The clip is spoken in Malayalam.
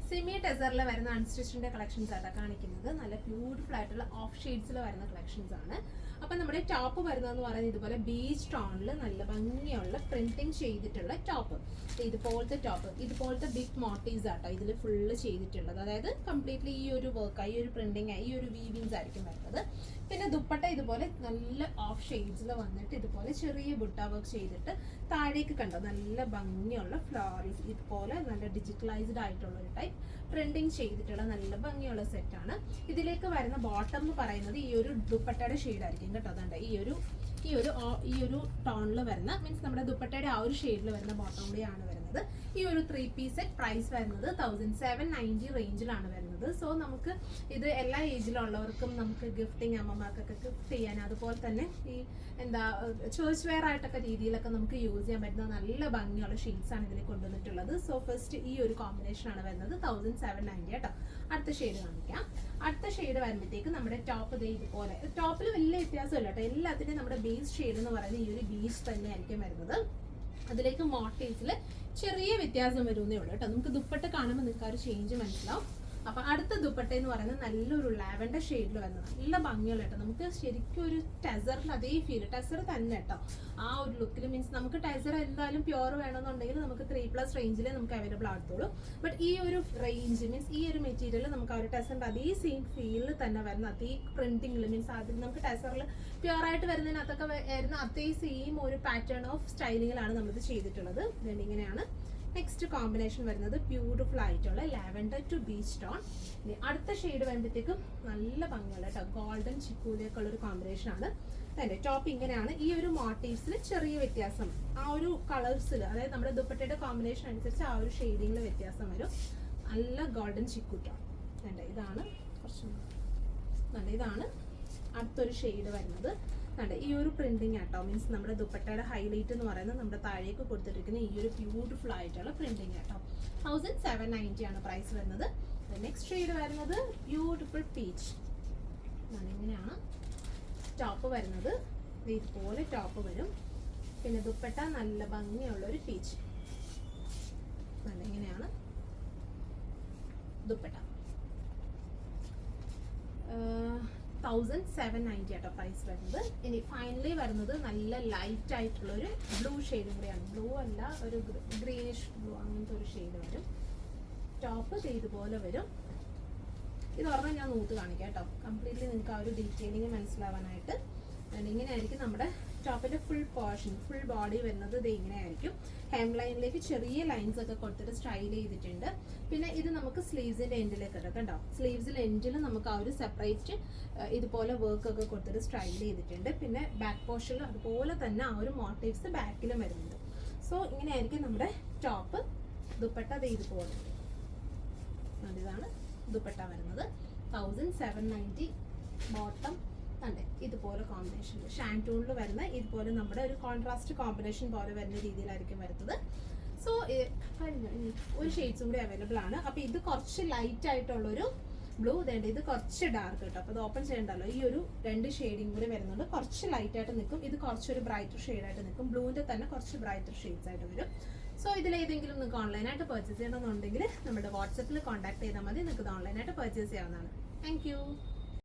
സെമി ടെസറിൽ വരുന്ന അൺസ്റ്റിച്ചിന്റെ കളക്ഷൻസ് ആയിട്ടാണ് കാണിക്കുന്നത്. നല്ല ബ്യൂട്ടിഫുൾ ആയിട്ടുള്ള ഓഫ് ഷെയ്ഡ്സിൽ വരുന്ന കളക്ഷൻസ് ആണ്. അപ്പൊ നമ്മുടെ ടോപ്പ് വരുന്നതെന്ന് പറയുന്നത് ഇതുപോലെ ബീച്ച് ടോണിൽ നല്ല ഭംഗിയുള്ള പ്രിന്റിങ് ചെയ്തിട്ടുള്ള ടോപ്പ്. ഇതുപോലത്തെ ടോപ്പ്, ഇതുപോലത്തെ ബിഗ് മോട്ടീവ്സ് ആട്ടോ ഇതിൽ ഫുള്ള് ചെയ്തിട്ടുള്ളത്. അതായത് കംപ്ലീറ്റ്ലി ഈ ഒരു വർക്ക്, ഈ ഒരു പ്രിന്റിങ്, ഈ ഒരു വീവിങ്സ് ആയിരിക്കും വരുന്നത്. പിന്നെ ദുപ്പട്ട ഇതുപോലെ നല്ല ഓഫ് ഷെയ്ഡ്സിൽ വന്നിട്ട് ഇതുപോലെ ചെറിയ ബുട്ട വർക്ക് ചെയ്തിട്ട് താഴേക്ക് കണ്ടോ നല്ല ഭംഗിയുള്ള ഫ്ലവേഴ്സ്, ഇതുപോലെ നല്ല ഡിജിറ്റലൈസ്ഡ് ആയിട്ടുള്ള ഒരു ടൈപ്പ് പ്രിന്റിങ് ചെയ്തിട്ടുള്ള നല്ല ഭംഗിയുള്ള സെറ്റാണ്. ഇതിലേക്ക് വരുന്ന ബോട്ടം എന്ന് പറയുന്നത് ഈ ഒരു ദുപ്പട്ടയുടെ ഷെയ്ഡായിരിക്കും കേട്ടോ. അതുകൊണ്ട് ഈ ഒരു ടോണിൽ വരുന്ന മീൻസ് നമ്മുടെ ദുപ്പട്ടയുടെ ആ ഒരു ഷെയ്ഡിൽ വരുന്ന ബോട്ടം കൂടിയാണ് വരുന്നത്. ഈ ഒരു 3 പീസ് സെറ്റ് പ്രൈസ് വരുന്നത് 1790 റേഞ്ചിലാണ് വരുന്നത്. സോ നമുക്ക് ഇത് എല്ലാ ഏജിലുള്ളവർക്കും നമുക്ക് ഗിഫ്റ്റിംഗ്, അമ്മമാർക്കൊക്കെ ഗിഫ്റ്റ് ചെയ്യാൻ, അതുപോലെ തന്നെ ഈ ചേർച്ച് വെയർ ആയിട്ടൊക്കെ രീതിയിലൊക്കെ നമുക്ക് യൂസ് ചെയ്യാൻ പറ്റുന്ന നല്ല ഭംഗിയുള്ള ഷെയ്ഡ്സ് ആണ് ഇതിൽ കൊണ്ടുവന്നിട്ടുള്ളത്. സോ ഫസ്റ്റ് ഈ ഒരു കോമ്പിനേഷൻ ആണ് വരുന്നത് 1790 കേട്ടോ. അടുത്ത ഷെയ്ഡ് കാണിക്കാം. അടുത്ത ഷെയ്ഡ് വരുമ്പോഴത്തേക്ക് നമ്മുടെ ടോപ്പ് ഇതുപോലെ, ടോപ്പിൽ വലിയ വ്യത്യാസമില്ല കേട്ടോ. എല്ലാത്തിനും നമ്മുടെ ബേസ് ഷെയ്ഡ് എന്ന് പറയുന്നത് ഈ ഒരു ബീച്ച് തന്നെ ആയിരിക്കും വരുന്നത്. അതിലേക്ക് മോട്ടീവ്സിൽ ചെറിയ വ്യത്യാസം വരുന്നേ ഉള്ളൂ കേട്ടോ. നമുക്ക് ദുപ്പട്ട കാണുമ്പോൾ നിങ്ങൾക്ക് ആ ഒരു ചേഞ്ച് മനസ്സിലാവും. അപ്പൊ അടുത്ത ദുപ്പട്ട എന്ന് പറയുന്നത് നല്ലൊരു ലാവൻഡർ ഷെയ്ഡിൽ വരുന്നത് നല്ല ഭംഗിയുള്ള കേട്ടോ. നമുക്ക് ശരിക്കും ഒരു ടെസറിന് അതേ ഫീൽ, ടെസർ തന്നെ കേട്ടോ ആ ഒരു ലുക്കിൽ. മീൻസ് നമുക്ക് ടെസർ എന്തായാലും പ്യുവർ വേണമെന്നുണ്ടെങ്കിൽ നമുക്ക് 3+ റേഞ്ചിൽ നമുക്ക് അവൈലബിൾ ആകത്തുള്ളൂ. ബട്ട് ഈ ഒരു റേഞ്ച് മീൻസ് ഈ ഒരു മെറ്റീരിയൽ നമുക്ക് ആ ഒരു ടെസറിന്റെ അതേ സെയിം ഫീലിൽ തന്നെ വരുന്ന അതേ പ്രിന്റിംഗിൽ, മീൻസ് അതിൽ നമുക്ക് ടെസറിൽ പ്യുവർ ആയിട്ട് വരുന്നതിനകത്തൊക്കെ വരുന്ന അതേ സെയിം ഒരു പാറ്റേൺ ഓഫ് സ്റ്റൈലിങ്ങിലാണ് നമ്മളിത് ചെയ്തിട്ടുള്ളത്. ഇങ്ങനെയാണ് നെക്സ്റ്റ് കോമ്പിനേഷൻ വരുന്നത്. ബ്യൂട്ടിഫുൾ ആയിട്ടുള്ള ലാവൻഡർ ടു ബീച്ച് ടോൺ. ഇനി അടുത്ത ഷെയ്ഡ് വരുമ്പോഴത്തേക്കും നല്ല ഭംഗിയുള്ള കേട്ടോ ഗോൾഡൻ ചിക്കൂലേക്കുള്ള ഒരു കോമ്പിനേഷൻ ആണ്. അതിന്റെ ടോപ്പ് ഇങ്ങനെയാണ്. ഈ ഒരു മോട്ടീവ്സിൽ ചെറിയ വ്യത്യാസം ആ ഒരു കളേഴ്സിൽ, അതായത് നമ്മുടെ ദുപ്പട്ടയുടെ കോമ്പിനേഷൻ അനുസരിച്ച് ആ ഒരു ഷെയ്ഡിങ്ങിൽ വ്യത്യാസം വരും. നല്ല ഗോൾഡൻ ചിക്കു ടോൺ. ഇതാണ് കുറച്ച് നല്ല, ഇതാണ് അടുത്തൊരു ഷെയ്ഡ് വരുന്നത്. ഈ ഒരു പ്രിന്റിങ് ആട്ടോ. മീൻസ് നമ്മുടെ ദുപ്പട്ടയുടെ ഹൈലൈറ്റ് എന്ന് പറയുന്നത് നമ്മുടെ താഴേക്ക് കൊടുത്തിരിക്കുന്ന ഈ ഒരു ബ്യൂട്ടിഫുൾ ആയിട്ടുള്ള പ്രിന്റിങ് ആട്ടോ. 1790 ആണ് പ്രൈസ് വരുന്നത്. നെക്സ്റ്റ് ഷെയ്ഡ് വരുന്നത് ബ്യൂട്ടിഫുൾ പീച്ച്. ഇങ്ങനെയാണ് ടോപ്പ് വരുന്നത്. ഇതുപോലെ ടോപ്പ് വരും. പിന്നെ ദുപ്പട്ട നല്ല ഭംഗിയുള്ള ഒരു പീച്ച്. ഇങ്ങനെയാണ് ദുപ്പട്ട. 1790 ആട്ടോ പ്രൈസ് വരുന്നത്. ഇനി ഫൈനലി വരുന്നത് നല്ല ലൈറ്റ് ആയിട്ടുള്ള ഒരു ബ്ലൂ ഷെയ്ഡും കൂടെയാണ്. ബ്ലൂ അല്ല, ഒരു ഗ്രീനിഷ് ബ്ലൂ, അങ്ങനത്തെ ഒരു ഷെയ്ഡ് വരും. ടോപ്പ് ഇതുപോലെ വരും. ഇത് ഓർമ്മ ഞാൻ നൂത്ത് കാണിക്കാം കേട്ടോ. കംപ്ലീറ്റ്ലി നിങ്ങൾക്ക് ആ ഒരു ഡീറ്റെയിലിംഗ് മനസ്സിലാവാനായിട്ട്. ഇങ്ങനെയായിരിക്കും നമ്മുടെ ടോപ്പിന്റെ ഫുൾ പോർഷൻ, ഫുൾ ബോഡി വരുന്നത്. ഇത് ഇങ്ങനെയായിരിക്കും. ഹെം ലൈനിലേക്ക് ചെറിയ ലൈൻസ് ഒക്കെ കൊടുത്തിട്ട് സ്റ്റൈൽ ചെയ്തിട്ടുണ്ട്. പിന്നെ ഇത് നമുക്ക് സ്ലീവ്സിന്റെ എൻഡിലേക്ക് ഇടാം കേട്ടോ. സ്ലീവ്സിന്റെ എൻഡിൽ നമുക്ക് ആ ഒരു സെപ്പറേറ്റ് ഇതുപോലെ വർക്ക് ഒക്കെ കൊടുത്തിട്ട് സ്റ്റൈൽ ചെയ്തിട്ടുണ്ട്. പിന്നെ ബാക്ക് പോർഷനിൽ അതുപോലെ തന്നെ ആ ഒരു മോട്ടീവ്സ് ബാക്കിലും വരുന്നുണ്ട്. സോ ഇങ്ങനെയായിരിക്കും നമ്മുടെ ടോപ്പ്. ദുപ്പട്ട ഇതുപോലെ, ഇതാണ് ദുപ്പട്ട വരുന്നത്. 1790. ബോട്ടം ഇതുപോലെ കോമ്പിനേഷൻ ഷാൻറ്റൂണിൽ വരുന്ന ഇതുപോലെ നമ്മുടെ ഒരു കോൺട്രാസ്റ്റ് കോമ്പിനേഷൻ പോലെ വരുന്ന രീതിയിലായിരിക്കും വരുന്നത്. സോ ഒരു ഷെയ്ഡ്സും കൂടി അവൈലബിൾ ആണ്. അപ്പൊ ഇത് കുറച്ച് ലൈറ്റ് ആയിട്ടുള്ളൊരു ബ്ലൂ, ഇത് കുറച്ച് ഡാർക്ക് കേട്ടോ. അപ്പൊ ഇത് ഓപ്പൺ ചെയ്യണ്ടല്ലോ. ഈ ഒരു 2 ഷെയ്ഡിങ് കൂടി വരുന്നുണ്ട്. കുറച്ച് ലൈറ്റ് ആയിട്ട് നിൽക്കും. ഇത് കുറച്ചൊരു ബ്രൈറ്റർ ഷെയ്ഡായിട്ട് നിൽക്കും. ബ്ലൂവിന്റെ തന്നെ കുറച്ച് ബ്രൈറ്റർ ഷെയ്ഡ്സ് ആയിട്ട് വരും. സോ ഇതിലേതെങ്കിലും നിങ്ങൾക്ക് ഓൺലൈനായിട്ട് പർച്ചേസ് ചെയ്യണമെന്നുണ്ടെങ്കിൽ നമ്മുടെ വാട്സപ്പിൽ കോൺടാക്ട് ചെയ്താൽ മതി. നിങ്ങൾക്ക് ഇത് ഓൺലൈനായിട്ട് പർച്ചേസ് ചെയ്യാവുന്നതാണ്. Thank you.